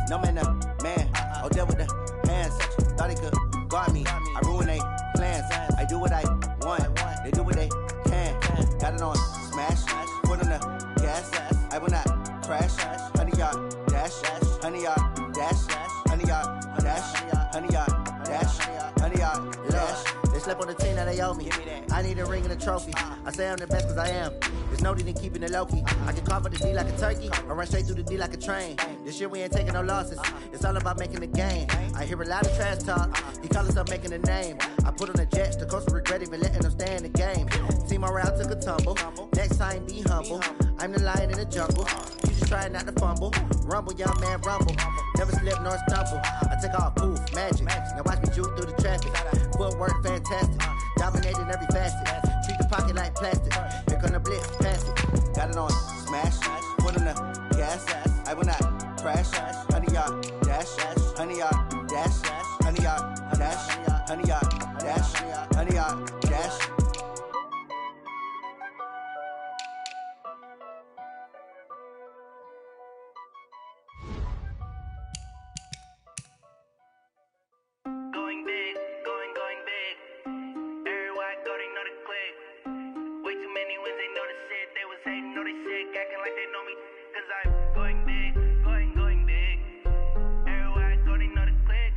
No man, man. Oh, there with the hands. Thought he could guard me. I ruin they plans. I do what I want. They do what they can. Got it on smash. Put on the gas. I will not crash. 100-yard dash. 100-yard dash. 100-yard dash. 100-yard dash. 100-yard dash. They slept on the team that they owe me. I need a ring and a trophy. I say I'm the best cause I am. There's no need in keeping it low-key. I can carve up the D like a turkey or run straight through the D like a train. This year we ain't taking no losses. It's all about making the game. I hear a lot of trash talk. He call himself making a name. I put on the Jets. The coach will regret even letting them stay in the game. Team morale took a tumble. Next time be humble. I'm the lion in the jungle. You just try not to fumble. Rumble, young man, rumble. Never slip nor stumble. I take off, poof, magic. Now watch me juke through the traffic. Footwork fantastic. Dominating every facet. Treat the pocket like plastic. Here come the blitz, pass it. Got it on smash. Put on the gas. I will not crash. 100-yard dash. 100-yard dash. 100-yard dash. 100-yard dash. 100-yard dash. Going big, going big. Everywhere I go, they know the click. Way too many wins, they know the shit. They was hating, know they sick, acting like they know me. Cause I'm going big, going big. Everywhere I go, they know the click.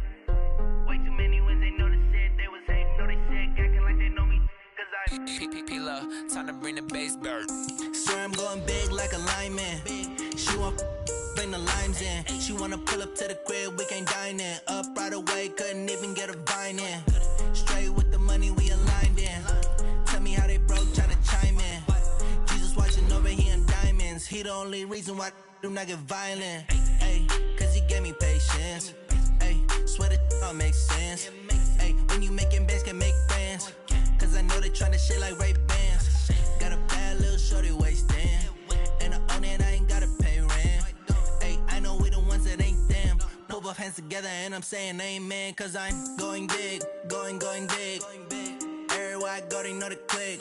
Way too many wins, they know the shit. They was hating, know they sick, acting like they know me. Cause I'm P-P-P-Love, time to bring the bass bird. Swear I'm going big like a lineman. She want bring the limes in. She wanna pull up to the crib, we can't dine in. Up right away, couldn't even get a vine in. Straight with the money we aligned in. Tell me how they broke, tryna chime in. Jesus watching over here in diamonds. He the only reason why do not get violent. Ay, cause he gave me patience. Ay, swear that all makes sense. Ay, when you making bands can make friends. Cause I know they tryna shit like Ray Bans. Got a bad little shorty wasting. And I own it, I ain't gotta pay rent. Ay, I know we the ones that ain't them. Put both hands together and I'm saying amen. Cause I'm going big, going big. Everywhere I go, they know the click.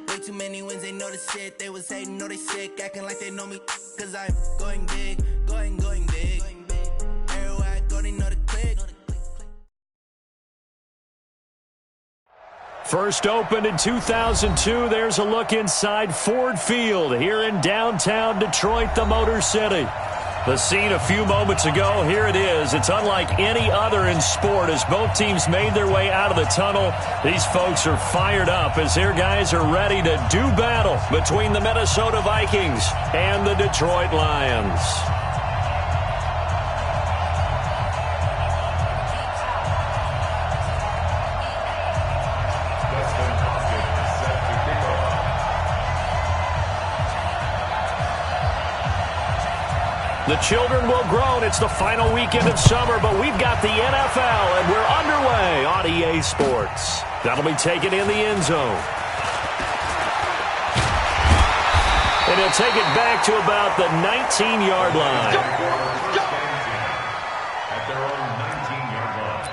Way too many wins, they know the shit. They was hating, know they sick, acting like they know me. Cause I'm going big, going big. Everywhere I go, they know the click. First opened in 2002, there's a look inside Ford Field here in downtown Detroit, the Motor City. The scene a few moments ago, here it is. It's unlike any other in sport as both teams made their way out of the tunnel. These folks are fired up as their guys are ready to do battle between the Minnesota Vikings and the Detroit Lions. The children will groan. It's the final weekend of summer, but we've got the NFL, and we're underway on EA Sports. That'll be taken in the end zone. And he'll take it back to about the 19-yard line. At their own 19-yard line.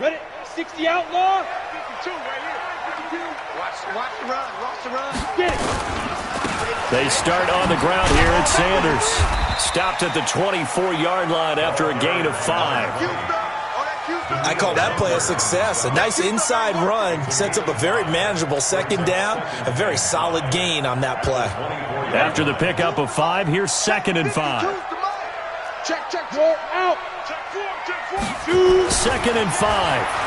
Ready? 60 outlaw. 52 right here. 52. Watch the run. Get it. They start on the ground here at Sanders. Stopped at the 24-yard line after a gain of 5. I call that play a success. A nice inside run sets up a very manageable second down. A very solid gain on that play. After the pickup of 5, here's 2nd and 5. Check, 4 out. Check 4. 2nd and 5.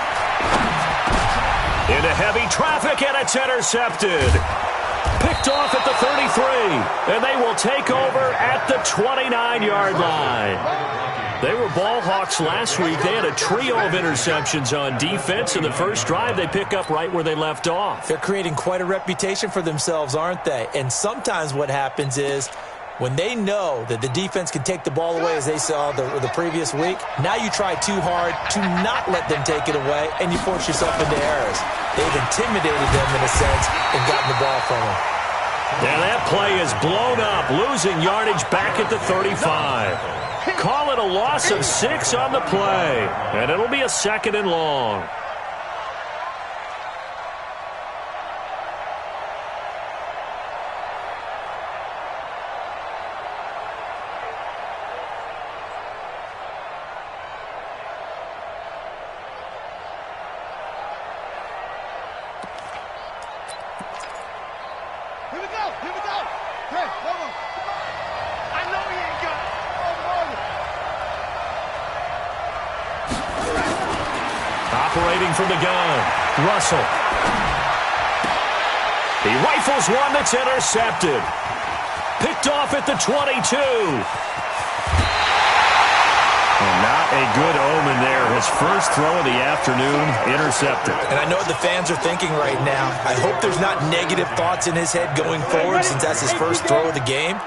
Into heavy traffic, and it's intercepted. Picked off at the 33, and they will take over at the 29-yard line. They were ball hawks last week. They had a trio of interceptions on defense. In the first drive, they pick up right where they left off. They're creating quite a reputation for themselves, aren't they? And sometimes what happens is when they know that the defense can take the ball away, as they saw the previous week, now you try too hard to not let them take it away, and you force yourself into errors. They've intimidated them in a sense and gotten the ball from them. And that play is blown up, losing yardage back at the 35. Call it a loss of 6 on the play, and it'll be a 2nd and long. Operating from the gun, Russell. He rifles one that's intercepted. Picked off at the 22. And not a good omen there. His first throw of the afternoon, intercepted. And I know what the fans are thinking right now. I hope there's not negative thoughts in his head going forward since that's his first throw of the game.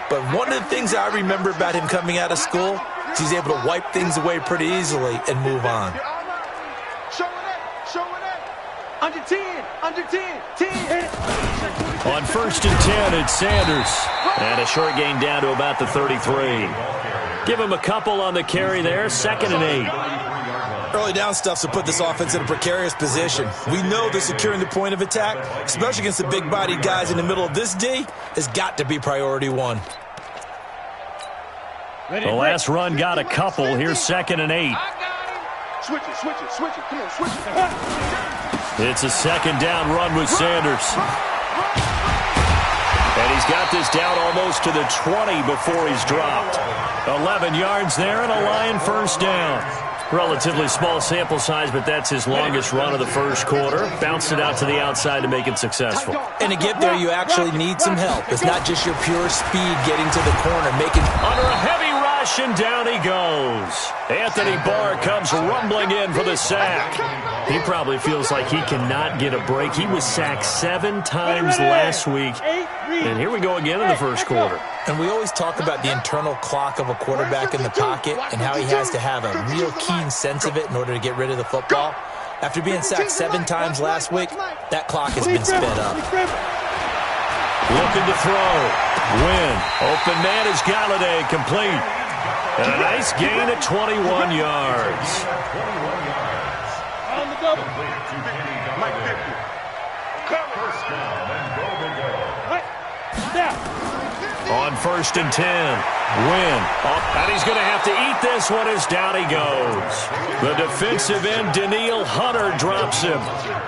But one of the things I remember about him coming out of school is he's able to wipe things away pretty easily and move on. Under 10, under 10, 10. On 1st and 10, it's Sanders. And a short gain down to about the 33. Give him a couple on the carry there, 2nd and 8. Early down stuffs will put this offense in a precarious position. We know that securing the point of attack, especially against the big-bodied guys in the middle of this D, has got to be priority one. The last run got a couple. Here's 2nd and 8. Switch it, switch it, switch it. Come on, switch it. It's a 2nd down run with Sanders. And he's got this down almost to the 20 before he's dropped. 11 yards there and a Lion first down. Relatively small sample size, but that's his longest run of the first quarter. Bounced it out to the outside to make it successful. And to get there, you actually need some help. It's not just your pure speed getting to the corner, making... Under a heavy rush, and down he goes. Anthony Barr comes rumbling in for the sack. He probably feels like he cannot get a break. He was sacked 7 times last week. And here we go again in the first quarter. And we always talk about the internal clock of a quarterback in the pocket and how he has to have a real keen sense of it in order to get rid of the football. After being sacked 7 times last week, that clock has been sped up. Looking to throw. Win. Open man is Galladay, complete. And a nice gain at 21 yards. On the double. First down and go. Now. On 1st and 10. Win. And he's going to have to eat this one as down he goes. The defensive end, Daniil Hunter, drops him.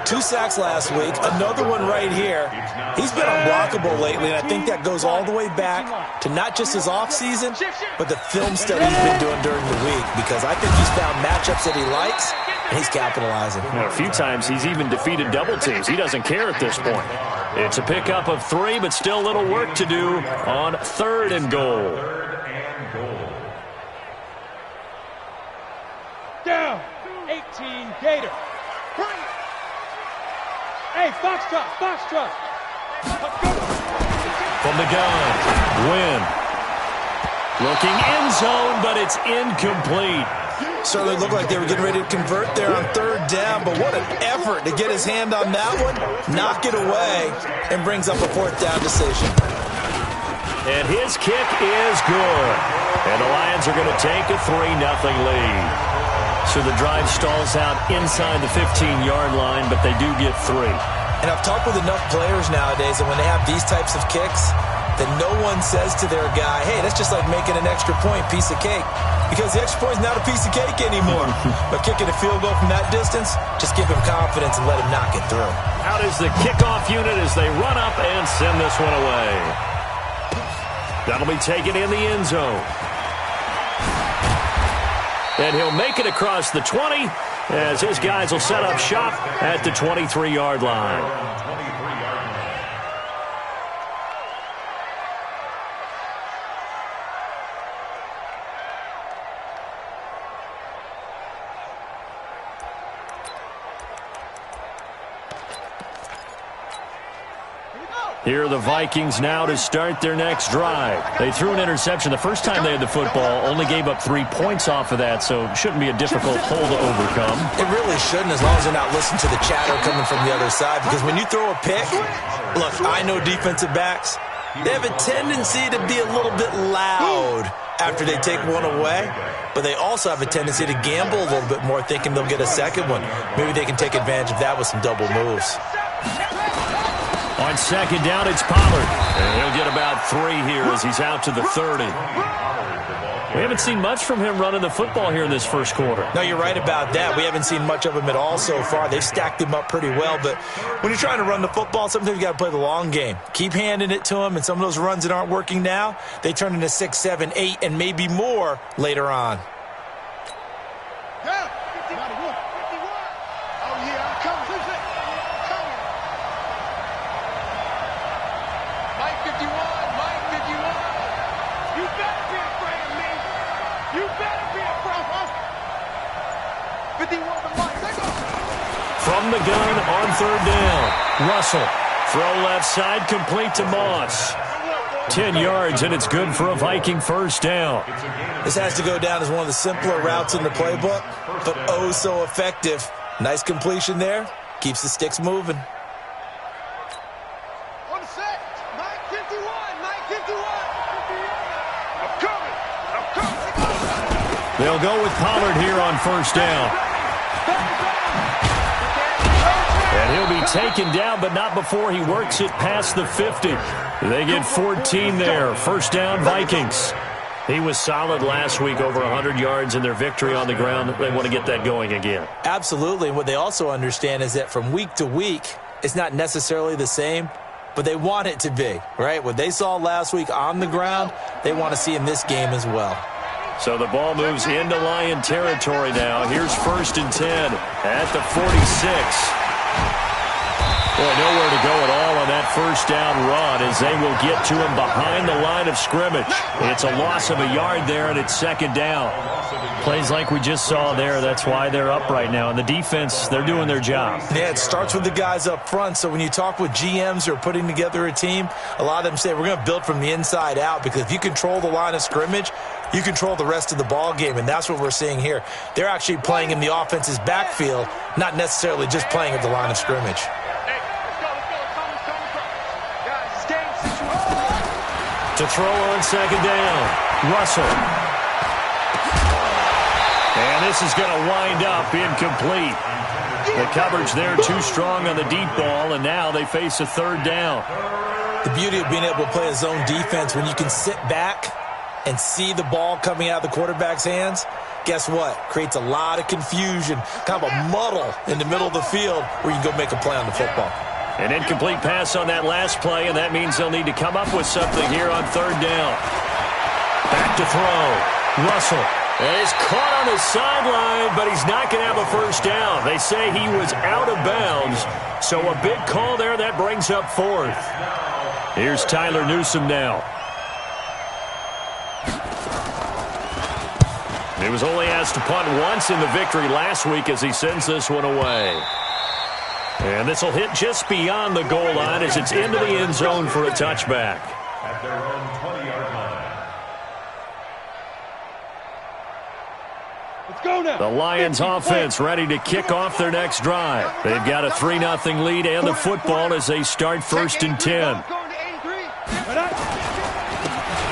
2 sacks last week, another one right here. He's been unblockable lately, and I think that goes all the way back to not just his offseason, but the film study he's been doing during the week, because I think he's found matchups that he likes, and he's capitalizing. A few times he's even defeated double teams. He doesn't care at this point. It's a pickup of 3, but still a little work to do on 3rd and goal. Down. 18 Gator. Hey, Foxtrot, Foxtrot. From the gun, Win. Looking end zone, but it's incomplete. Certainly looked like they were getting ready to convert there on 3rd down, but what an effort to get his hand on that one, knock it away, and brings up a 4th down decision. And his kick is good. And the Lions are going to take a 3-0 lead. So the drive stalls out inside the 15-yard line, but they do get 3. And I've talked with enough players nowadays that when they have these types of kicks, that no one says to their guy, hey, that's just like making an extra point, piece of cake. Because the extra point is not a piece of cake anymore. But kicking a field goal from that distance, just give him confidence and let him knock it through. Out is the kickoff unit as they run up and send this one away. That'll be taken in the end zone. And he'll make it across the 20 as his guys will set up shop at the 23-yard line. Here are the Vikings now to start their next drive. They threw an interception the first time they had the football, only gave up 3 points off of that, so it shouldn't be a difficult hole to overcome. It really shouldn't, as long as they're not listening to the chatter coming from the other side, because when you throw a pick, look, I know defensive backs, they have a tendency to be a little bit loud after they take one away, but they also have a tendency to gamble a little bit more, thinking they'll get a second one. Maybe they can take advantage of that with some double moves. On 2nd down, it's Pollard. And he'll get about 3 here as he's out to the 30. We haven't seen much from him running the football here in this first quarter. No, you're right about that. We haven't seen much of him at all so far. They've stacked him up pretty well, but when you're trying to run the football, sometimes you got to play the long game. Keep handing it to him, and some of those runs that aren't working now, they turn into 6, 7, 8, and maybe more later on. From the gun on 3rd down. Russell. Throw left side, complete to Moss. 10 yards, and it's good for a Viking first down. This has to go down as one of the simpler routes in the playbook, but oh so effective. Nice completion there. Keeps the sticks moving. On set. Mike 51. Mike 51. I'm coming. I'm coming. They'll go with Pollard here on first down. And he'll be taken down, but not before he works it past the 50. They get 14 there. First down, Vikings. He was solid last week, over 100 yards in their victory on the ground. They want to get that going again. Absolutely. And what they also understand is that from week to week, it's not necessarily the same, but they want it to be, right? What they saw last week on the ground, they want to see in this game as well. So the ball moves into Lion territory now. Here's 1st and 10 at the 46. Boy, nowhere to go at all on that first down run as they will get to him behind the line of scrimmage. It's a loss of a yard there, and it's 2nd down. Plays like we just saw there. That's why they're up right now. And the defense, they're doing their job. Yeah, it starts with the guys up front. So when you talk with GMs who are putting together a team, a lot of them say we're going to build from the inside out, because if you control the line of scrimmage, you control the rest of the ball game, and that's what we're seeing here. They're actually playing in the offense's backfield, not necessarily just playing at the line of scrimmage. To throw on 2nd down, Russell. And this is going to wind up incomplete. The coverage there too strong on the deep ball, and now they face a 3rd down. The beauty of being able to play a zone defense, when you can sit back and see the ball coming out of the quarterback's hands, guess what? Creates a lot of confusion, kind of a muddle in the middle of the field where you can go make a play on the football. An incomplete pass on that last play, and that means they'll need to come up with something here on 3rd down. Back to throw. Russell. And he's caught on the sideline, but he's not going to have a first down. They say he was out of bounds, so a big call there. That brings up 4th. Here's Tyler Newsome now. He was only asked to punt once in the victory last week as he sends this one away. And this will hit just beyond the goal line as it's into the end zone for a touchback. At their own 20-yard line. Let's go now. The Lions offense ready to kick off their next drive. They've got a 3-0 lead and the football as they start 1st and 10.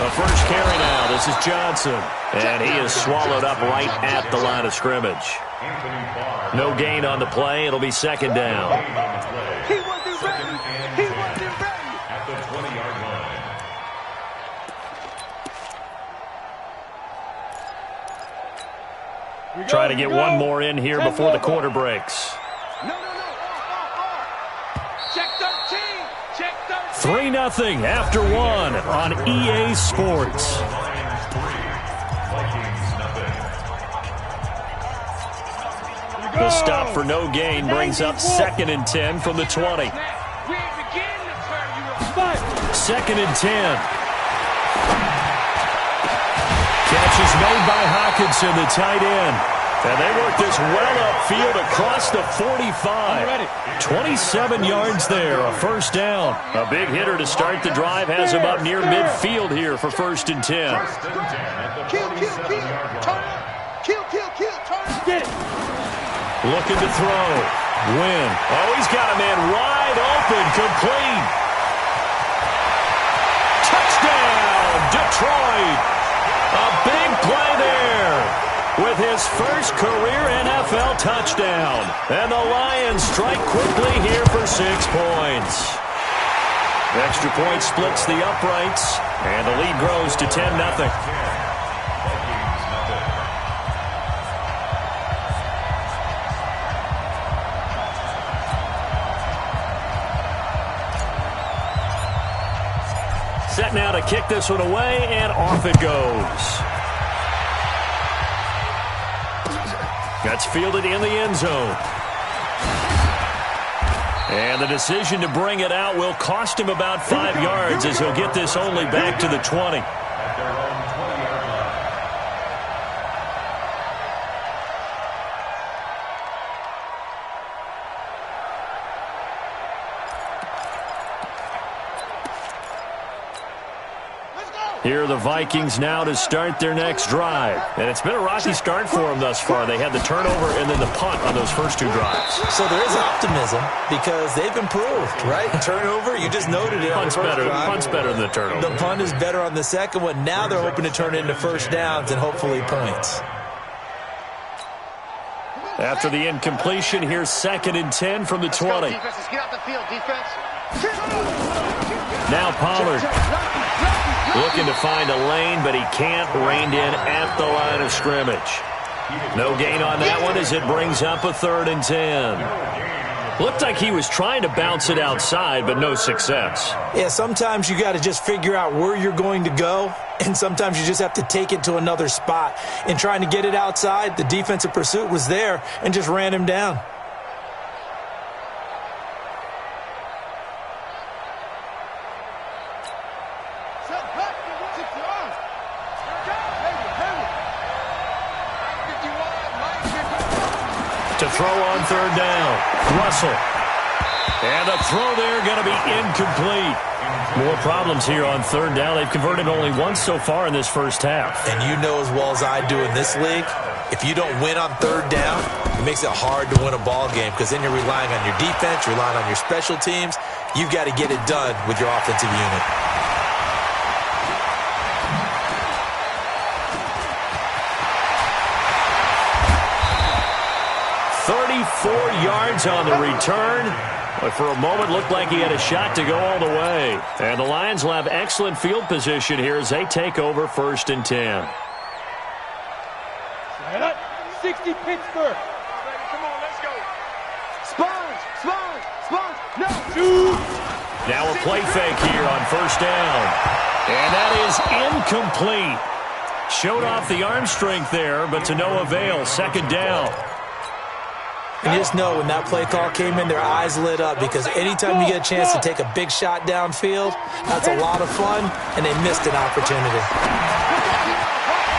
The first carry now. This is Johnson. And he is swallowed up right at the line of scrimmage. No gain on the play. It'll be 2nd down. He wasn't ready. He wasn't ready. At the 20-yard line. Try to get one more in here before the quarter breaks. No. Check 13. Check 13. 3-0 after 1 on EA Sports. The stop for no gain brings up 2nd and 10 from the 20. 2nd and 10. Catch is made by Hawkinson, the tight end. And they work this well upfield across the 45. 27 yards there, a first down. A big hitter to start the drive has him up near midfield here for 1st and 10. Kill. Turn up. Kill. Turn up. Get it. Looking to throw. Win. Oh, he's got a man wide open. Complete. Touchdown, Detroit. A big play there with his first career NFL touchdown. And the Lions strike quickly here for 6 points. Extra point splits the uprights, and the lead grows to 10-0. Set now to kick this one away, and off it goes. That's fielded in the end zone. And the decision to bring it out will cost him about 5 yards as he'll get this only back to the 20. Here are the Vikings now to start their next drive. And it's been a rocky start for them thus far. They had the turnover and then the punt on those first 2 drives. So there is optimism because they've improved, right? Turnover, you just noted it. Punt's better than the turnover. The punt is better on the second one. Now they're hoping to turn it into first downs and hopefully points. After the incompletion, here's 2nd and 10 from the 20. Defense, let's get out the field, defense. Now Pollard looking to find a lane, but he can't. Reined in at the line of scrimmage. No gain on that one as it brings up a 3rd and 10. Looked like he was trying to bounce it outside, but no success. Yeah, sometimes you got to just figure out where you're going to go, and sometimes you just have to take it to another spot. In trying to get it outside, the defensive pursuit was there and just ran him down. To throw on 3rd down. Russell. And a throw there going to be incomplete. More problems here on 3rd down. They've converted only once so far in this first half. And you know as well as I do in this league, if you don't win on 3rd down, it makes it hard to win a ball game because then you're relying on your defense, you're relying on your special teams. You've got to get it done with your offensive unit. Yards on the return, but for a moment looked like he had a shot to go all the way. And the Lions will have excellent field position here as they take over 1st and 10. 60 Pittsburgh. Come on, let's go. Sponge. No. Now a play fake here on 1st down. And that is incomplete. Showed off the arm strength there, but to no avail. 2nd down. And you just know when that play call came in, their eyes lit up because anytime you get a chance to take a big shot downfield, that's a lot of fun, and they missed an opportunity.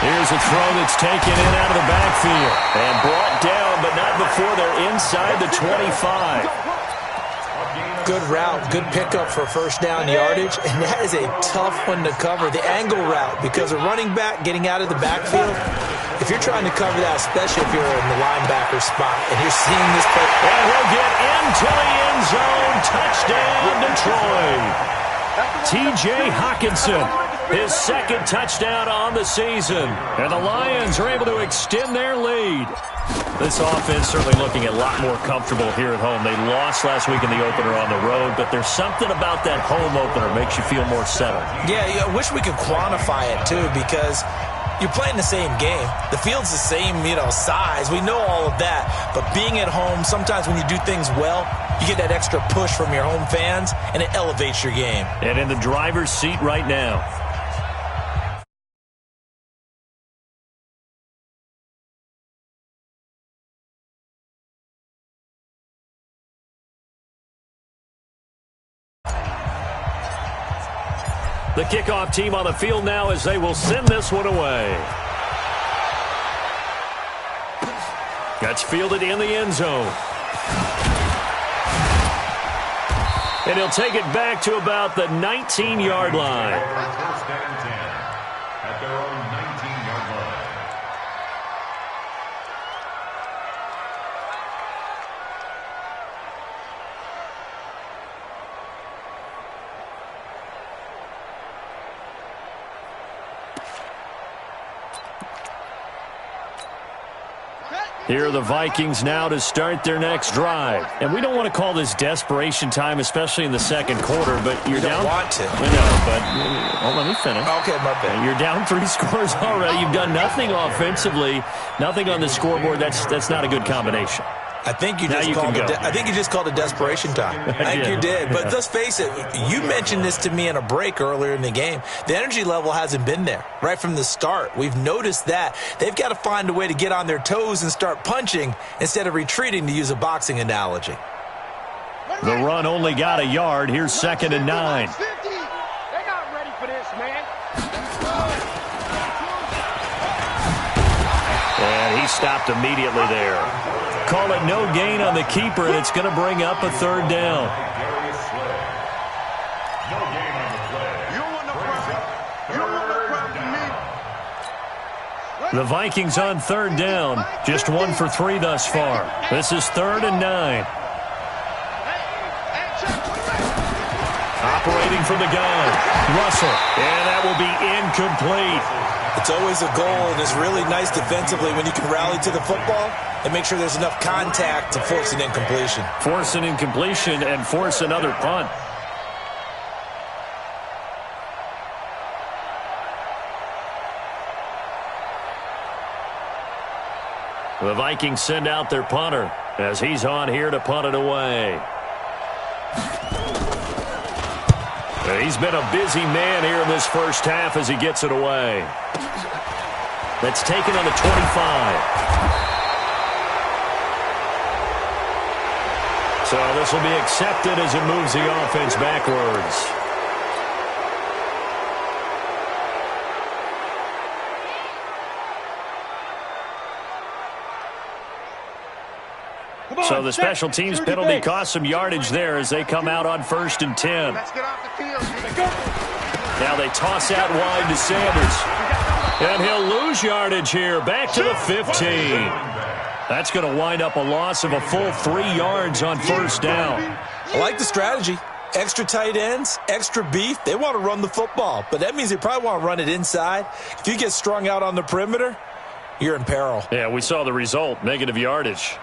Here's a throw that's taken in out of the backfield and brought down, but not before they're inside the 25. Good route, good pickup for 1st down yardage, and that is a tough one to cover. The angle route, because a running back getting out of the backfield, if you're trying to cover that, especially if you're in the linebacker spot, and you're seeing this play. And he'll get into the end zone. Touchdown, Detroit. T.J. Hockenson, his 2nd touchdown on the season. And the Lions are able to extend their lead. This offense certainly looking a lot more comfortable here at home. They lost last week in the opener on the road, but there's something about that home opener that makes you feel more settled. Yeah, I wish we could quantify it, too, because you're playing the same game. The field's the same, size. We know all of that. But being at home, sometimes when you do things well, you get that extra push from your home fans, and it elevates your game. And in the driver's seat right now. The kickoff team on the field now as they will send this one away. That's fielded in the end zone. And he'll take it back to about the 19-yard line. First and 10 at their own 19-yard line. Here are the Vikings now to start their next drive. And we don't want to call this desperation time, especially in the 2nd quarter, but you're down. You don't want to. I know, but let me finish. Okay, my bad. You're down 3 scores already. You've done nothing offensively, nothing on the scoreboard. That's not a good combination. I think you just called it desperation time. I think you did. But let's face it, you mentioned this to me in a break earlier in the game. The energy level hasn't been there right from the start. We've noticed that. They've got to find a way to get on their toes and start punching instead of retreating, to use a boxing analogy. The run only got a yard. Here's 2nd and 9. They're not ready for this, man. And he stopped immediately there. Call it no gain on the keeper, and it's going to bring up a 3rd down. No gain on the play. You don't want no pressure. You don't want no The Vikings on third down. Just 1 for 3 thus far. This is 3rd and 9. Operating from the gun. Russell. And that will be incomplete. It's always a goal, and it's really nice defensively when you can rally to the football and make sure there's enough contact to force an incompletion. Force an incompletion and force another punt. The Vikings send out their punter as he's on here to punt it away. He's been a busy man here in this first half as he gets it away. That's taken on the 25. So this will be accepted as it moves the offense backwards. So the special teams penalty cost some yardage there as they come out on 1st and 10. Let's get off the field. Now they toss out wide to Sanders. And he'll lose yardage here. Back to the 15. That's going to wind up a loss of a full 3 yards on 1st down. I like the strategy. Extra tight ends, extra beef. They want to run the football, but that means they probably want to run it inside. If you get strung out on the perimeter, you're in peril. Yeah, we saw the result, negative yardage.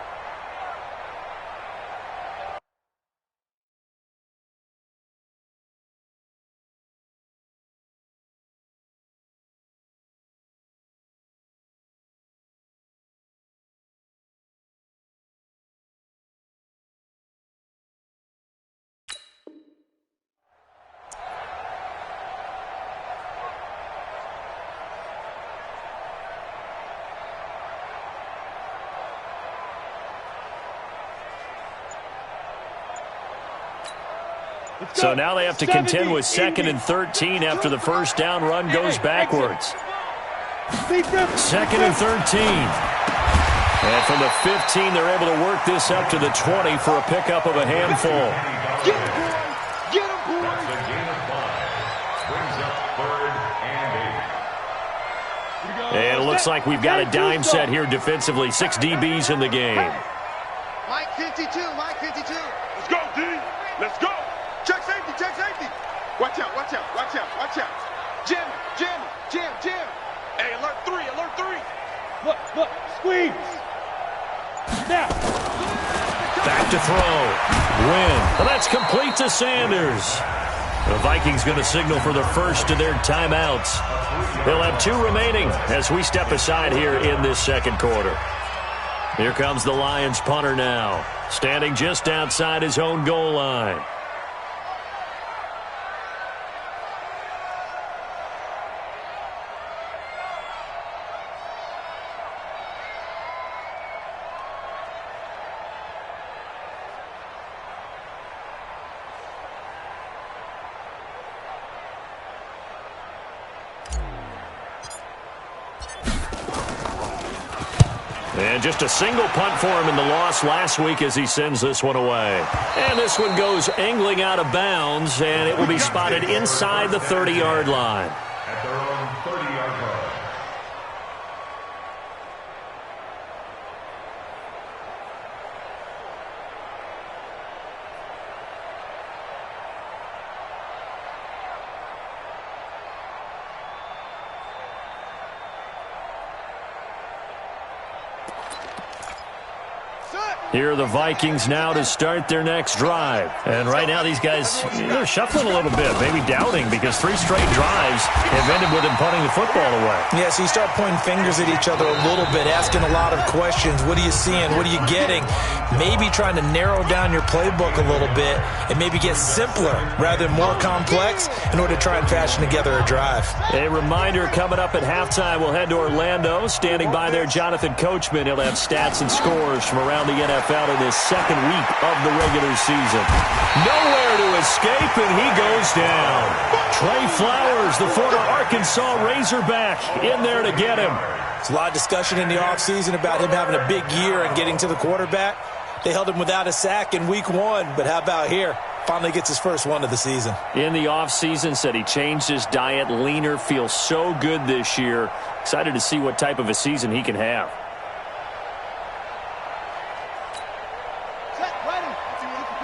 So now they have to contend with 2nd and 13 after the 1st down run goes backwards. 2nd and 13. And from the 15, they're able to work this up to the 20 for a pickup of a handful. Get him, boy! Get him, boy! That's a gain of 5. Brings up 3rd and 8. And it looks like we've got a dime set here defensively. 6 DBs in the game. Mike 52, Mike 52. Let's go, D. Let's go. Check safety, check safety. Watch out, watch out, watch out, watch out. Jim, Jim, Jim, Jim. Hey, alert 3, alert 3. Look, squeeze. Now. Back to throw. Win. Well, that's complete to Sanders. The Vikings going to signal for the first of their timeouts. They'll have 2 remaining as we step aside here in this 2nd quarter. Here comes the Lions punter now, standing just outside his own goal line. And just a single punt for him in the loss last week as he sends this one away. And this one goes angling out of bounds, and it will be spotted inside the 30-yard line. At their own 30-yard line. Here are the Vikings now to start their next drive. And right now these guys, they're shuffling a little bit, maybe doubting, because 3 straight drives have ended with them punting the football away. Yeah, so you start pointing fingers at each other a little bit, asking a lot of questions. What are you seeing? What are you getting? Maybe trying to narrow down your playbook a little bit and maybe get simpler rather than more complex in order to try and fashion together a drive. A reminder coming up at halftime, we'll head to Orlando. Standing by there, Jonathan Coachman. He'll have stats and scores from around the NFL in this 2nd week of the regular season. Nowhere to escape, and he goes down. Trey Flowers, the former Arkansas Razorback, in there to get him. There's a lot of discussion in the offseason about him having a big year and getting to the quarterback. They held him without a sack in week 1, but how about here? Finally gets his first one of the season. In the offseason, said he changed his diet, leaner, feels so good this year. Excited to see what type of a season he can have. Set, ready.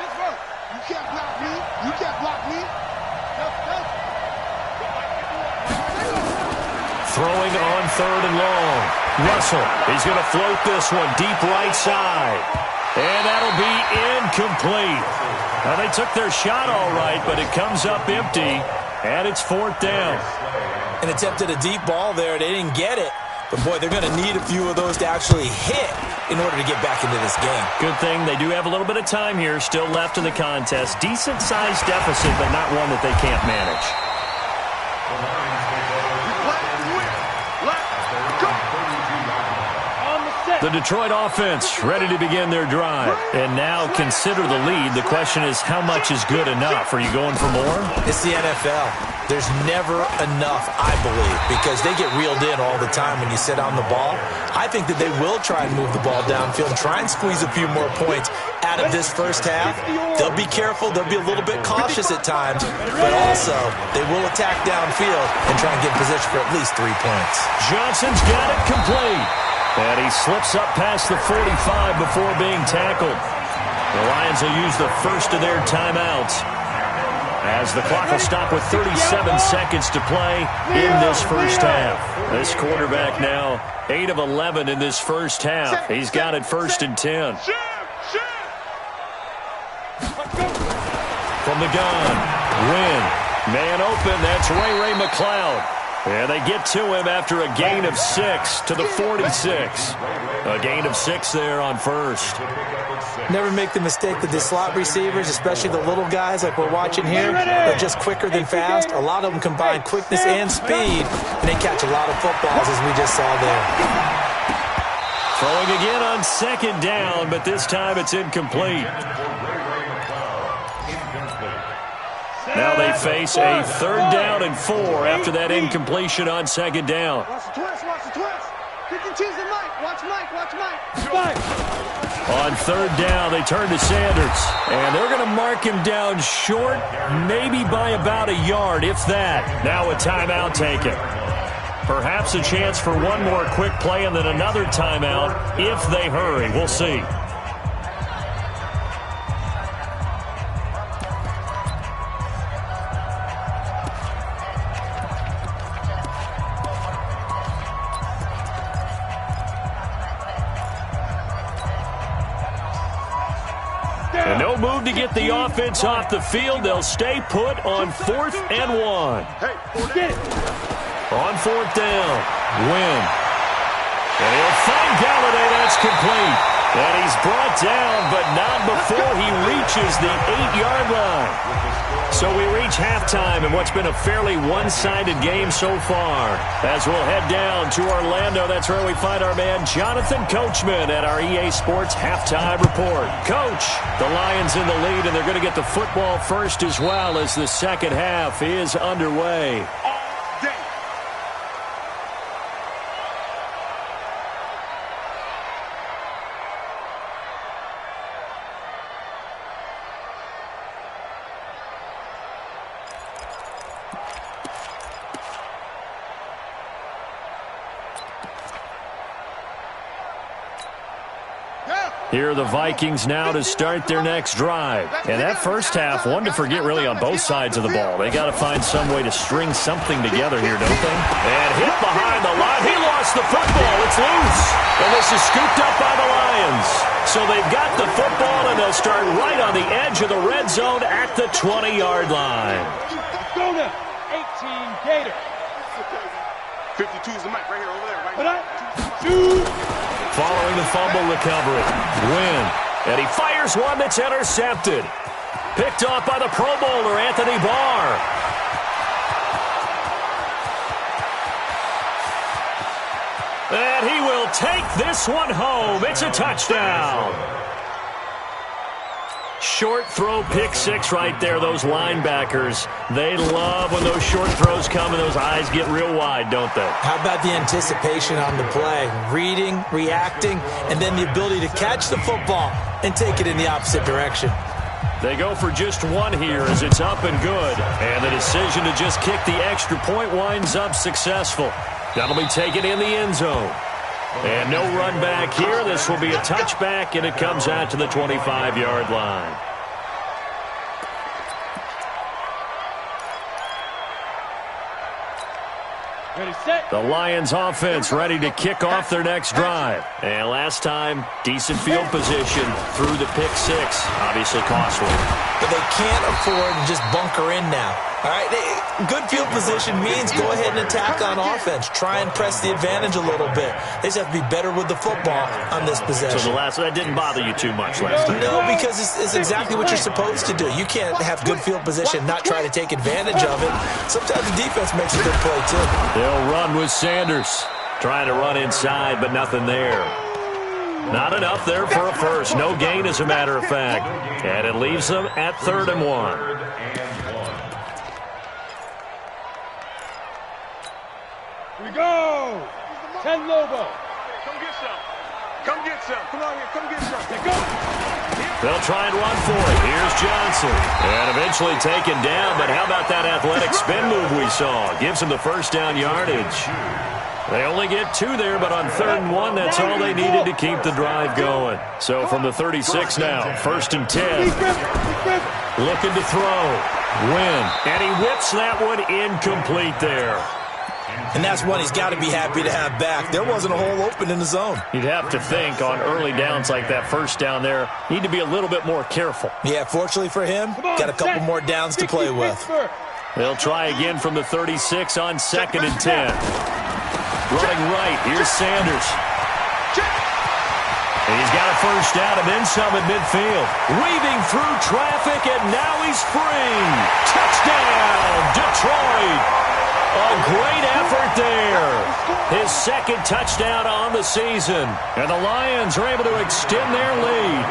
Pittsburgh. You can't block me. You can't block me. Throwing on 3rd and long. Russell, he's going to float this one deep right side. And that'll be incomplete. Now, they took their shot all right, but it comes up empty, and it's 4th down. And attempted a deep ball there. They didn't get it. But, boy, they're going to need a few of those to actually hit in order to get back into this game. Good thing they do have a little bit of time here still left in the contest. Decent-sized deficit, but not one that they can't manage. The Detroit offense ready to begin their drive. And now consider the lead. The question is, how much is good enough? Are you going for more? It's the NFL. There's never enough, I believe, because they get reeled in all the time when you sit on the ball. I think that they will try and move the ball downfield and try and squeeze a few more points out of this first half. They'll be careful. They'll be a little bit cautious at times, but also they will attack downfield and try and get in position for at least 3 points. Johnson's got it complete. And he slips up past the 45 before being tackled. The Lions will use the first of their timeouts as the clock will stop with 37 seconds to play in this first half. This quarterback now 8 of 11 in this first half. He's got it 1st and 10. From the gun, Wynn, man open, that's Ray McLeod. And they get to him after a gain of 6 to the 46. A gain of 6 there on 1st. Never make the mistake that the slot receivers, especially the little guys like we're watching here, are just quicker than fast. A lot of them combine quickness and speed, and they catch a lot of footballs, as we just saw there. Throwing again on 2nd down, but this time it's incomplete. Now they face a 3rd down and 4 after that incompletion on 2nd down. Watch the twist, watch the twist. Pick and choose the Mike. Watch Mike, watch Mike. On 3rd down, they turn to Sanders. And they're going to mark him down short, maybe by about a yard, if that. Now a timeout taken. Perhaps a chance for one more quick play and then another timeout if they hurry. We'll see. And no move to get the offense off the field. They'll stay put on 4th and 1. On 4th down, Wynn. And he'll find Galladay. That's complete. And he's brought down, but not before he reaches the 8-yard line. So we reach halftime in what's been a fairly one-sided game so far. As we'll head down to Orlando, that's where we find our man Jonathan Coachman at our EA Sports Halftime Report. Coach, the Lions in the lead, and they're going to get the football first as well as the second half is underway. Here are the Vikings now to start their next drive. And that first half, one to forget really on both sides of the ball. They got to find some way to string something together here, don't they? And hit behind the line. He lost the football. It's loose. And this is scooped up by the Lions. So they've got the football, and they'll start right on the edge of the red zone at the 20-yard line. 18 Gators. 52 is the mic right here, over there, right? Following the fumble recovery, Wynn, and he fires one that's intercepted. Picked off by the Pro Bowler, Anthony Barr. And he will take this one home. It's a touchdown. Short throw, pick six right there. Those linebackers, they love when those short throws come and those eyes get real wide, don't they? How about the anticipation on the play? Reading, reacting, and then the ability to catch the football and take it in the opposite direction. They go for just one here as it's up and good. And the decision to just kick the extra point winds up successful. That'll be taken in the end zone. And no run back here. This will be a touchback, and it comes out to the 25-yard line. Ready, set. The Lions offense ready to kick off their next drive. And last time, decent field position through the pick six. Obviously costly. But they can't afford to just bunker in now. All right, good field position means go ahead and attack on offense. Try and press the advantage a little bit. They just have to be better with the football on this possession. So that didn't bother you too much last time? No, because it's exactly what you're supposed to do. You can't have good field position, not try to take advantage of it. Sometimes the defense makes a good play, too. They'll run with Sanders. Trying to run inside, but nothing there. Not enough there for a first. No gain, as a matter of fact. And it leaves them at 3rd and 1. Here we go. 10 Lobo. Come get some. Come get some. Come on here. Come get some. Let go. They'll try and run for it. Here's Johnson. And eventually taken down, but how about that athletic spin move we saw? Gives them the first down yardage. They only get 2 there, but on 3rd and 1, that's all they needed to keep the drive going. So from the 36 now, 1st and 10. Looking to throw. Win. And he whips that one incomplete there. And that's one he's got to be happy to have back. There wasn't a hole open in the zone. You'd have to think on early downs like that first down there, need to be a little bit more careful. Yeah, fortunately for him, got a couple more downs to play with. They'll try again from the 36 on 2nd and 10. Running right, here's Sanders. And he's got a first down and then some at midfield. Weaving through traffic, and now he's free. Touchdown, Detroit. A great effort there. His 2nd touchdown on the season. And the Lions are able to extend their lead.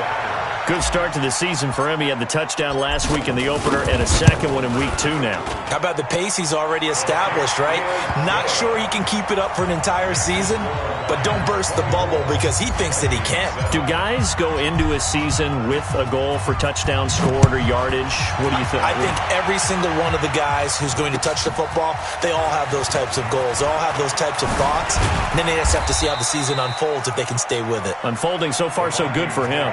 Good start to the season for him. He had the touchdown last week in the opener and a 2nd one in week 2 now. How about the pace he's already established, right? Not sure he can keep it up for an entire season, but don't burst the bubble because he thinks that he can. Do guys go into a season with a goal for touchdown scored or yardage? What do you think? I think every single one of the guys who's going to touch the football, they all have those types of goals. They all have those types of thoughts. And then they just have to see how the season unfolds if they can stay with it. Unfolding so far so good for him.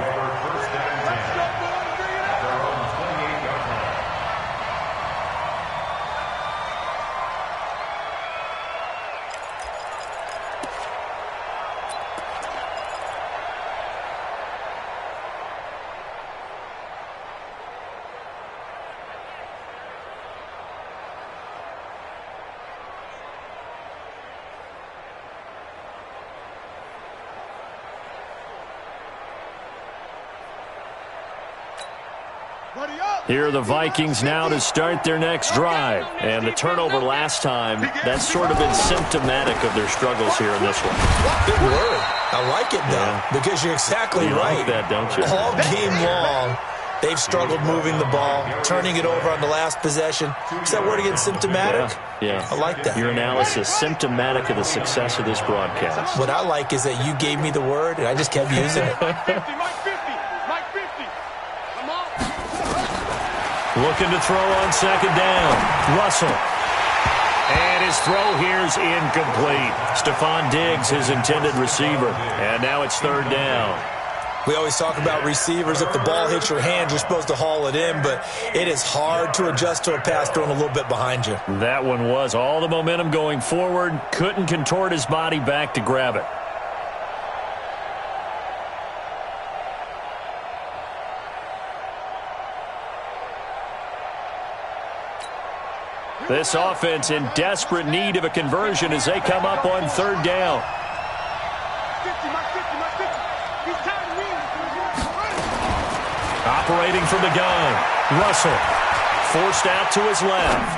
Here are the Vikings now to start their next drive. And the turnover last time, that's sort of been symptomatic of their struggles here in this one. Good word. I like it, though, because you're exactly right. You like that, don't you? All game long, they've struggled moving the ball, turning it over on the last possession. Is that word again, symptomatic? Yeah. I like that. Your analysis, symptomatic of the success of this broadcast. What I like is that you gave me the word, and I just kept using it. Looking to throw on 2nd down. Russell. And his throw here's incomplete. Stephon Diggs, his intended receiver. And now it's 3rd down. We always talk about receivers. If the ball hits your hand, you're supposed to haul it in, but it is hard to adjust to a pass thrown a little bit behind you. That one was all the momentum going forward. Couldn't contort his body back to grab it. This offense in desperate need of a conversion as they come up on 3rd down. Operating from the gun. Russell forced out to his left.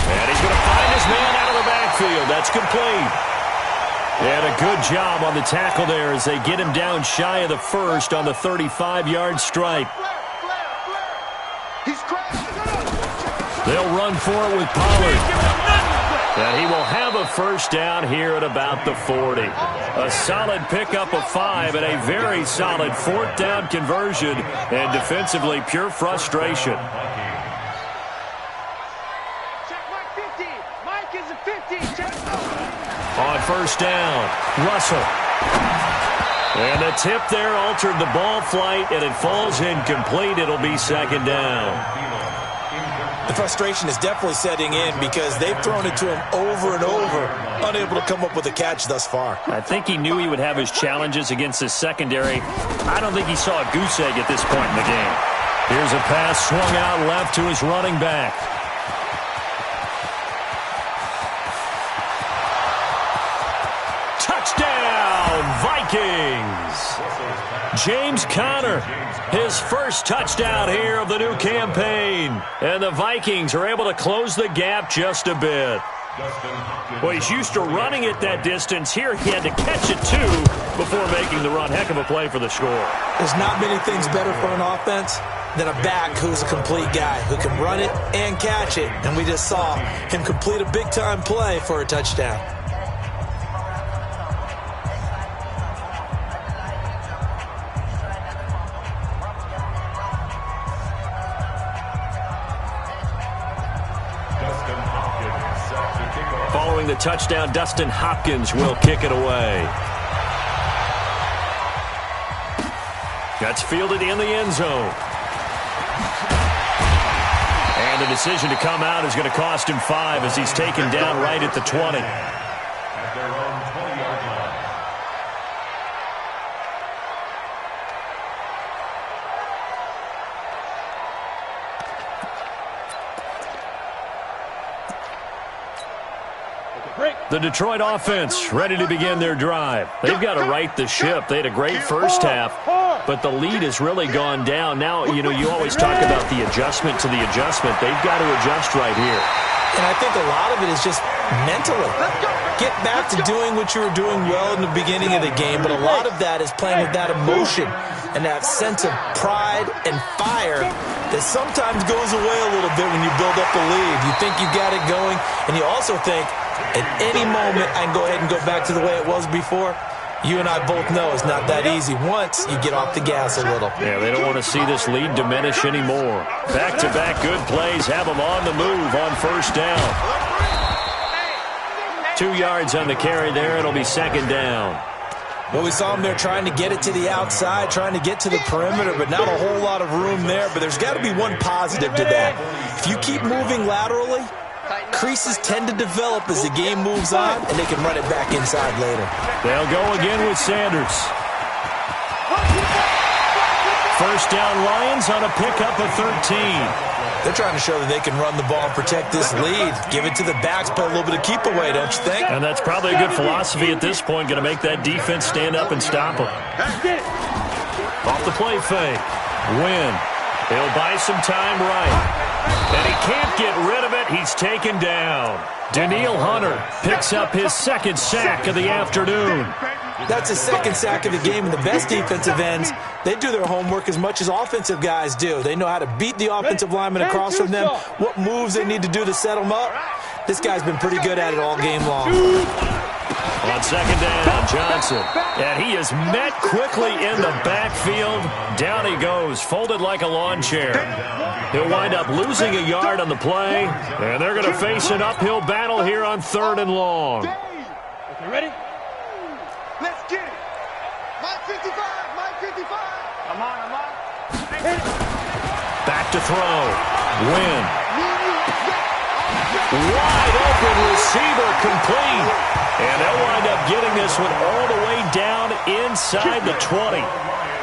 And he's going to find his man out of the backfield. That's complete. And a good job on the tackle there as they get him down shy of the first on the 35-yard stripe. They'll run for it with Pollard. And he will have a first down here at about the 40. A solid pickup of 5 and a very solid 4th down conversion, and defensively pure frustration. Check Mike 50. Mike is a 50. Check. On first down, Russell. And the tip there altered the ball flight, and it falls incomplete. It'll be 2nd down. The frustration is definitely setting in because they've thrown it to him over and over, unable to come up with a catch thus far. I think he knew he would have his challenges against his secondary. I don't think he saw a goose egg at this point in the game. Here's a pass swung out left to his running back. Touchdown, Vikings! James Conner, his first touchdown here of the new campaign. And the Vikings are able to close the gap just a bit. Well, he's used to running it that distance. Here he had to catch it, too, before making the run. Heck of a play for the score. There's not many things better for an offense than a back who's a complete guy, who can run it and catch it. And we just saw him complete a big-time play for a touchdown. Following the touchdown, Dustin Hopkins will kick it away. That's fielded in the end zone. And the decision to come out is going to cost him 5 as he's taken down right at the 20. At their own 20-yard line. The Detroit offense ready to begin their drive. They've got to right the ship. They had a great first half, but the lead has really gone down. Now, you always talk about the adjustment to the adjustment. They've got to adjust right here. And I think a lot of it is just mentally. Get back to doing what you were doing well in the beginning of the game, but a lot of that is playing with that emotion and that sense of pride and fire that sometimes goes away a little bit when you build up a lead. You think you got it going, and you also think, at any moment, I can go ahead and go back to the way it was before. You and I both know it's not that easy once you get off the gas a little. Yeah, they don't want to see this lead diminish anymore. Back-to-back good plays have them on the move on first down. 2 yards on the carry there. It'll be 2nd down. Well, we saw them there trying to get it to the outside, trying to get to the perimeter, but not a whole lot of room there. But there's got to be one positive to that. If you keep moving laterally, creases tend to develop as the game moves on, and they can run it back inside later. They'll go again with Sanders. First down, Lions on a pickup of 13. They're trying to show that they can run the ball and protect this lead. Give it to the backs, play a little bit of keep away, don't you think? And that's probably a good philosophy at this point, going to make that defense stand up and stop them. Off the play fake. Win. He'll buy some time right. And he can't get rid of it. He's taken down. Danielle Hunter picks up his 2nd sack of the afternoon. That's his 2nd sack of the game, and the best defensive ends, they do their homework as much as offensive guys do. They know how to beat the offensive lineman across from them, what moves they need to do to set them up. This guy's been pretty good at it all game long. On 2nd down, Johnson. And he is met quickly in the backfield. Down he goes, folded like a lawn chair. He'll wind up losing a yard on the play, and they're going to face an uphill battle here on 3rd and long. Okay, ready? Let's get it. Mike 55, Mike 55. Come on. Back to throw. Win. Wide open receiver complete. And they'll wind up getting this one all the way down inside the 20.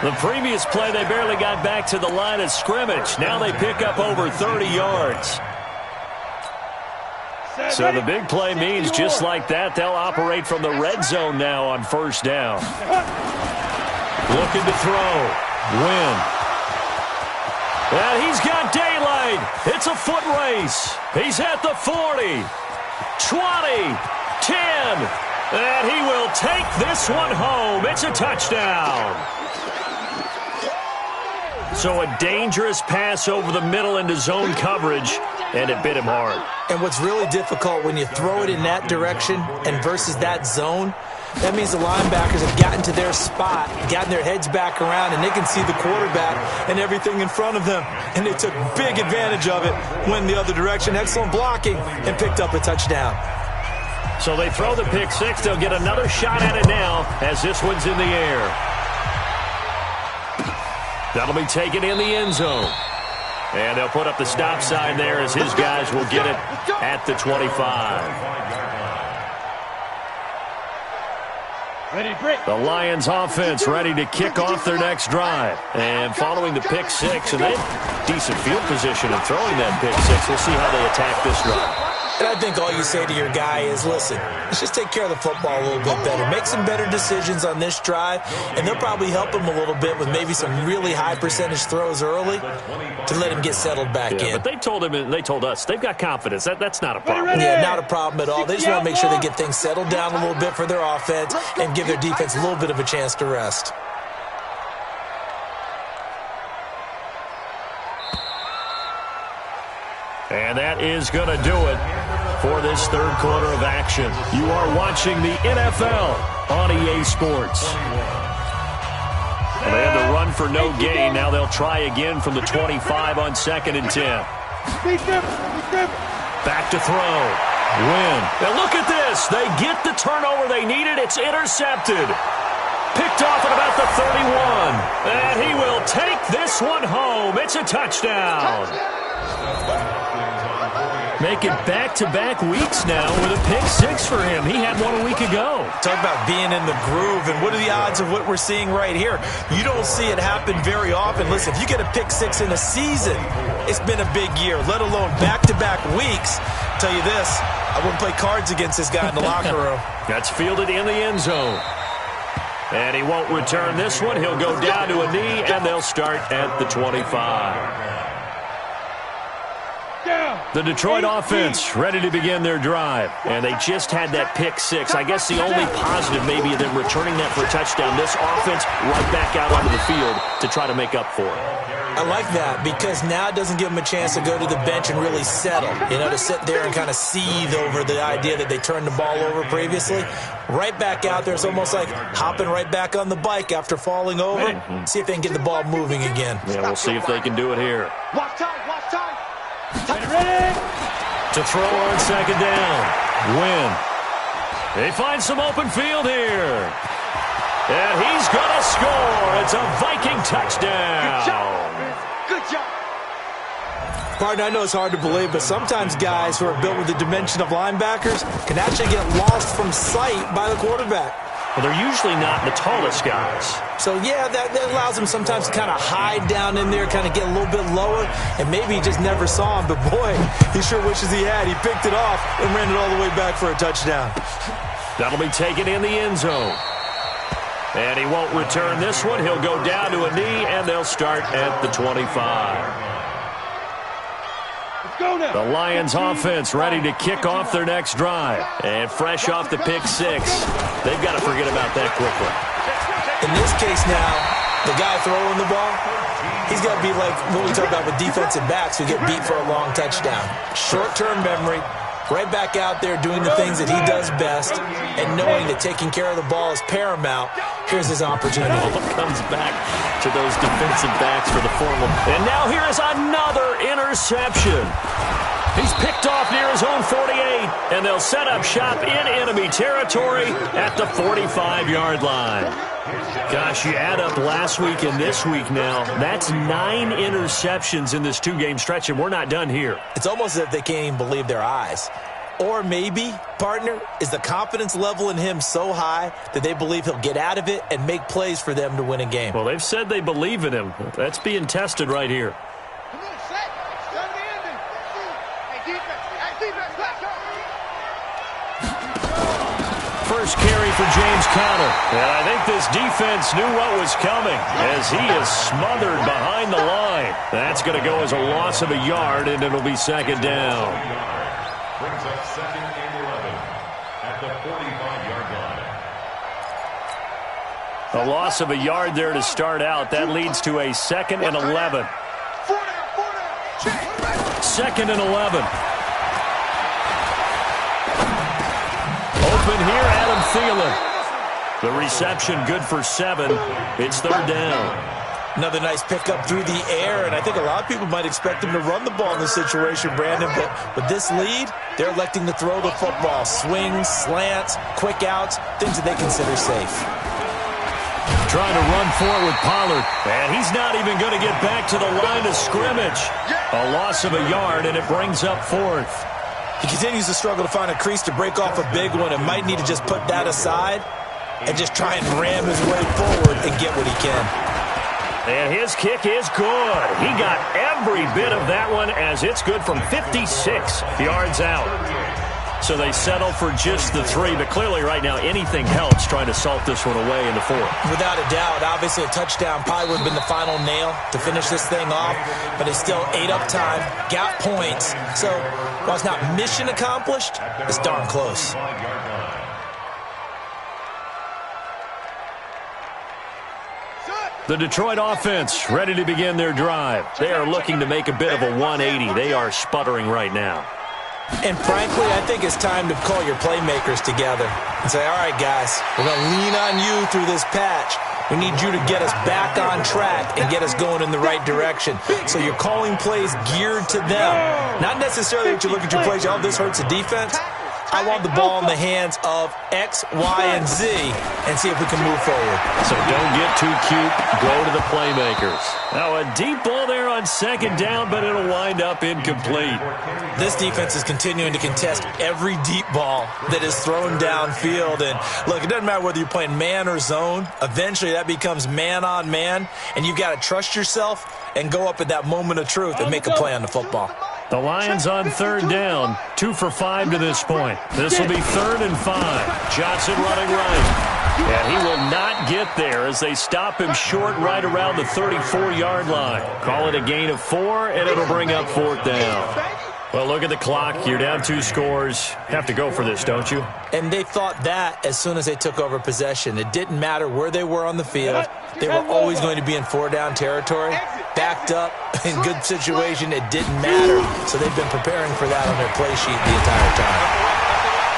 The previous play, they barely got back to the line of scrimmage. Now they pick up over 30 yards. So the big play means just like that, they'll operate from the red zone now on first down. Looking to throw. Win. And he's got daylight. It's a foot race. He's at the 40, 20, 10. And he will take this one home. It's a touchdown. So a dangerous pass over the middle into zone coverage. and it bit him hard. And what's really difficult when you throw it in that direction and versus that zone, that means the linebackers have gotten to their spot, gotten their heads back around, and they can see the quarterback and everything in front of them. And they took big advantage of it, went the other direction, excellent blocking, and picked up a touchdown. So they throw the pick six. They'll get another shot at it now as this one's in the air. That'll be taken in the end zone. And they'll put up the stop sign there as his guys will get it at the 25. The Lions offense ready to kick off their next drive. And following the pick six, and they have decent field position in throwing that pick six. We'll see how they attack this drive. And I think all you say to your guy is, listen, let's just take care of the football a little bit better. Make some better decisions on this drive, and they'll probably help him a little bit with maybe some really high percentage throws early to let him get settled back in. But they told him and they told us they've got confidence. That's not a problem. Yeah, not a problem at all. They just want to make sure they get things settled down a little bit for their offense and give their defense a little bit of a chance to rest. And that is going to do it for this third quarter of action. You are watching the NFL on EA Sports. Well, they had to run for no gain. Now they'll try again from the 25 on 2nd and 10. Back to throw. Win. Now look at this. They get the turnover they needed. It's intercepted. Picked off at about the 31. And he will take this one home. It's a touchdown. Make it back-to-back weeks now with a pick six for him. He had one a week ago. Talk about being in the groove, and what are the odds of what we're seeing right here? You don't see it happen very often. Listen, if you get a pick six in a season, it's been a big year, let alone back-to-back weeks. I'll tell you this, I wouldn't play cards against this guy in the locker room. That's fielded in the end zone. And he won't return this one. He'll go down to a knee, and they'll start at the 25. The Detroit offense ready to begin their drive. And they just had that pick six. I guess the only positive maybe of them returning that for a touchdown. This offense right back out onto the field to try to make up for it. I like that because now it doesn't give them a chance to go to the bench and really settle. To sit there and kind of seethe over the idea that they turned the ball over previously. Right back out there. It's almost like hopping right back on the bike after falling over. See if they can get the ball moving again. Yeah, we'll see if they can do it here. Watch time, watch time. Ready? To throw on 2nd down. Win. They find some open field here. And he's going to score. It's a Viking touchdown. Good job. Good job. Partner, I know it's hard to believe, but sometimes guys who are built with the dimension of linebackers can actually get lost from sight by the quarterback. Well, they're usually not the tallest guys. So, yeah, that allows him sometimes to kind of hide down in there, kind of get a little bit lower, and maybe he just never saw him. But, boy, he sure wishes he had. He picked it off and ran it all the way back for a touchdown. That'll be taken in the end zone. And he won't return this one. He'll go down to a knee, and they'll start at the 25. The Lions offense ready to kick off their next drive. And fresh off the pick six, they've got to forget about that quickly. In this case now, the guy throwing the ball, he's got to be like what we talk about with defensive backs who get beat for a long touchdown. Short-term memory, right back out there doing the things that he does best, and knowing that taking care of the ball is paramount. Here's his opportunity. Comes back to those defensive backs for the formal. And now here is another interception. He's picked off near his own 48, and they'll set up shop in enemy territory at the 45-yard line. Gosh, you add up last week and this week now, that's 9 interceptions in this two-game stretch, and we're not done here. It's almost as if they can't even believe their eyes. Or maybe, partner, is the confidence level in him so high that they believe he'll get out of it and make plays for them to win a game. Well, they've said they believe in him. That's being tested right here. First carry for James Conner. And I think this defense knew what was coming as he is smothered behind the line. That's going to go as a loss of a yard, and it'll be 2nd down. Brings up 2nd and 11 at the 45-yard line. A loss of a yard there to start out. That leads to a 2nd and 11. 2nd and 11. Open here, Adam Thielen. The reception good for 7. It's 3rd down. Another nice pickup through the air, and I think a lot of people might expect him to run the ball in this situation, Brandon, but with this lead, they're electing to throw the football. Swings, slants, quick outs, things that they consider safe. Trying to run for it with Pollard, and he's not even going to get back to the line of scrimmage. A loss of a yard, and it brings up 4th. He continues to struggle to find a crease to break off a big one and might need to just put that aside and just try and ram his way forward and get what he can. And his kick is good. He got every bit of that one as it's good from 56 yards out. So they settle for just the 3, but clearly right now anything helps trying to salt this one away in the 4th. Without a doubt, obviously a touchdown probably would have been the final nail to finish this thing off, but they still ate up time, got points. So while it's not mission accomplished, it's darn close. The Detroit offense ready to begin their drive. They are looking to make a bit of a 180. They are sputtering right now. And frankly, I think it's time to call your playmakers together and say, all right, guys, we're going to lean on you through this patch. We need you to get us back on track and get us going in the right direction. So you're calling plays geared to them. Not necessarily that you look at your plays, oh, this hurts the defense. I want the ball in the hands of X, Y, and Z and see if we can move forward. So don't get too cute. Go to the playmakers. Now a deep ball there on 2nd down, but it'll wind up incomplete. This defense is continuing to contest every deep ball that is thrown downfield. And look, it doesn't matter whether you're playing man or zone. Eventually that becomes man on man, and you've got to trust yourself and go up at that moment of truth and make a play on the football. The Lions on 3rd down, 2 for 5 to this point. This will be 3rd and 5. Johnson running right. And he will not get there as they stop him short right around the 34-yard line. Call it a gain of 4, and it'll bring up 4th down. Well, look at the clock. You're down 2 scores. Have to go for this, don't you? And they thought that as soon as they took over possession. It didn't matter where they were on the field. They were always going to be in 4-down territory. Backed up, in good situation, it didn't matter. So they've been preparing for that on their play sheet the entire time.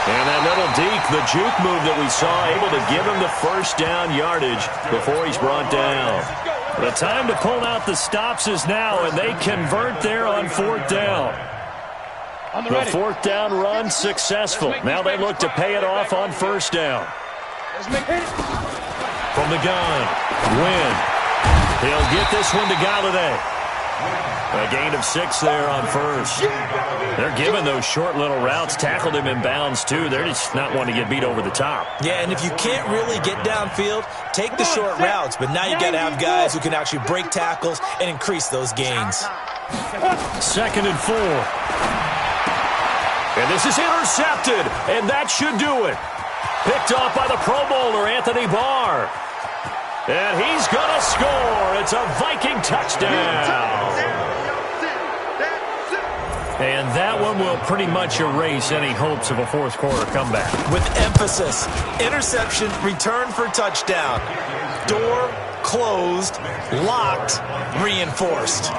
And that little deke, the juke move that we saw, able to give him the 1st down yardage before he's brought down. The time to pull out the stops is now, and they convert there on 4th down. The 4th down run successful. Now they look to pay it off on 1st down. From the gun, Wynn. He'll get this one to Galladay. A gain of 6 there on 1st. They're giving those short little routes. Tackled him in bounds, too. They're just not wanting to get beat over the top. Yeah, and if you can't really get downfield, take the short routes. But now you got to have guys who can actually break tackles and increase those gains. 2nd and 4. And this is intercepted, and that should do it. Picked off by the Pro Bowler, Anthony Barr. And he's going to score. It's a Viking touchdown. And that one will pretty much erase any hopes of a 4th quarter comeback. With emphasis, interception, return for touchdown. Door closed, locked, reinforced.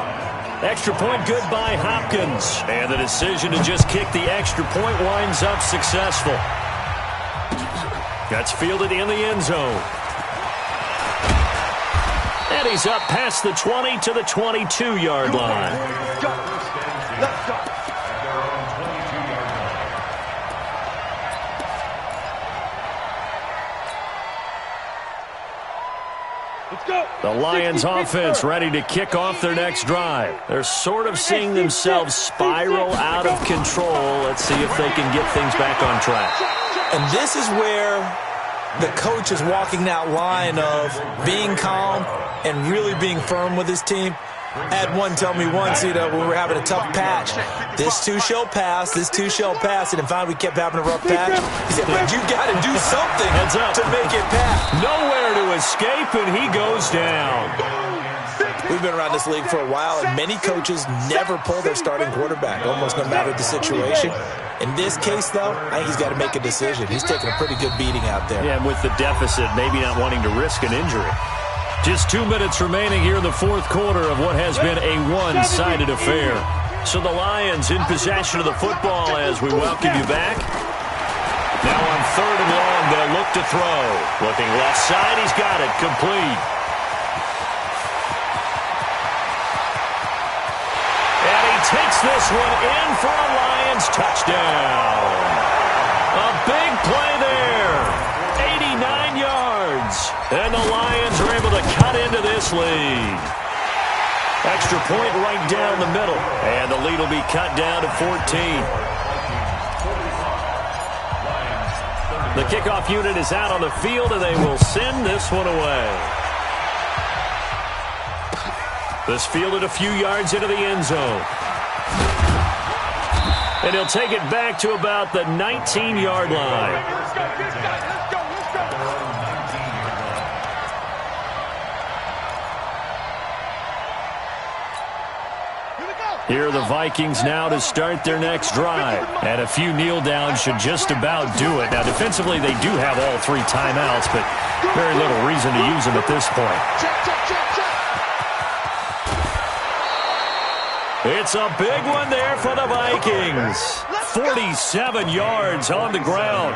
Extra point good by Hopkins. And the decision to just kick the extra point winds up successful. That's fielded in the end zone. And he's up past the 20 to the 22-yard line. Let's go. The Lions offense ready to kick off their next drive. They're sort of seeing themselves spiral out of control. Let's see if they can get things back on track. And this is where the coach is walking that line of being calm and really being firm with his team. I had one tell me once, when we were having a tough patch, this too shall pass, this too shall pass, and finally we kept having a rough patch. He said, but you got to do something to make it pass. Nowhere to escape, and he goes down. We've been around this league for a while, and many coaches never pull their starting quarterback, almost no matter the situation. In this case, though, I think he's got to make a decision. He's taking a pretty good beating out there. Yeah, and with the deficit, maybe not wanting to risk an injury. Just 2 minutes remaining here in the fourth quarter of what has been a one-sided affair. So the Lions in possession of the football as we welcome you back. Now on 3rd and long, they'll look to throw. Looking left side, he's got it, complete. And he takes this one in for a Lions touchdown. A big play there. 89 yards. And the Lions are able to cut into this lead. Extra point right down the middle. And the lead will be cut down to 14. The kickoff unit is out on the field, and they will send this one away. This fielded a few yards into the end zone. And he'll take it back to about the 19-yard line. Here are the Vikings now to start their next drive. And a few kneel downs should just about do it. Now, defensively, they do have all 3 timeouts, but very little reason to use them at this point. It's a big one there for the Vikings. 47 yards on the ground.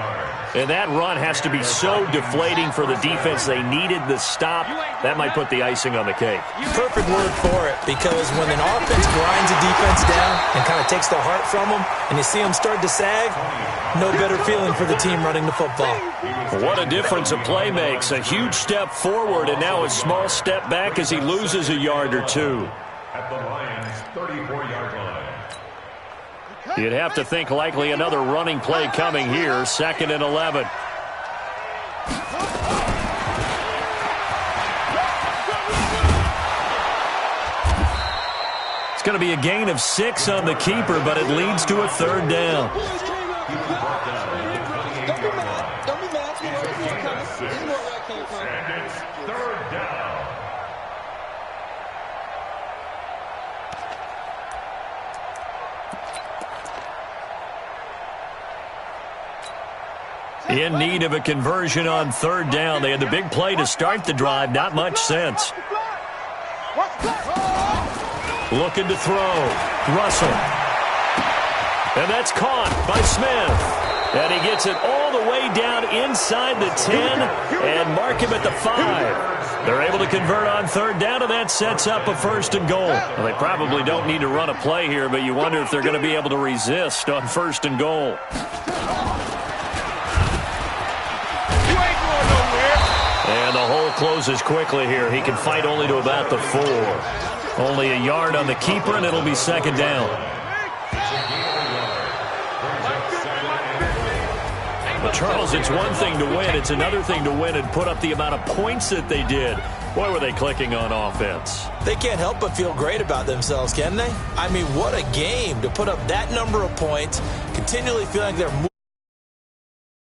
And that run has to be so deflating for the defense. They needed the stop. That might put the icing on the cake. Perfect word for it, because when an offense grinds a defense down and kind of takes the heart from them, and you see them start to sag, no better feeling for the team running the football. What a difference a play makes. A huge step forward and now a small step back as he loses a yard or two. At the Lions' 34-yard line. You'd have to think likely another running play coming here. 2nd and 11. It's going to be a gain of 6 on the keeper, but it leads to a 3rd down. Don't be mad. And it's 3rd down. In need of a conversion on 3rd down. They had the big play to start the drive. Not much sense. Looking to throw. Russell. And that's caught by Smith. And he gets it all the way down inside the 10 and mark him at the 5. They're able to convert on 3rd down, and that sets up a 1st and goal. Well, they probably don't need to run a play here, but you wonder if they're going to be able to resist on 1st and goal. And the hole closes quickly here. He can fight only to about the 4. Only a yard on the keeper, and it'll be 2nd down. But Charles, it's one thing to win. It's another thing to win and put up the amount of points that they did. Boy, were they clicking on offense. They can't help but feel great about themselves, can they? I mean, what a game to put up that number of points, continually feeling like they're moving.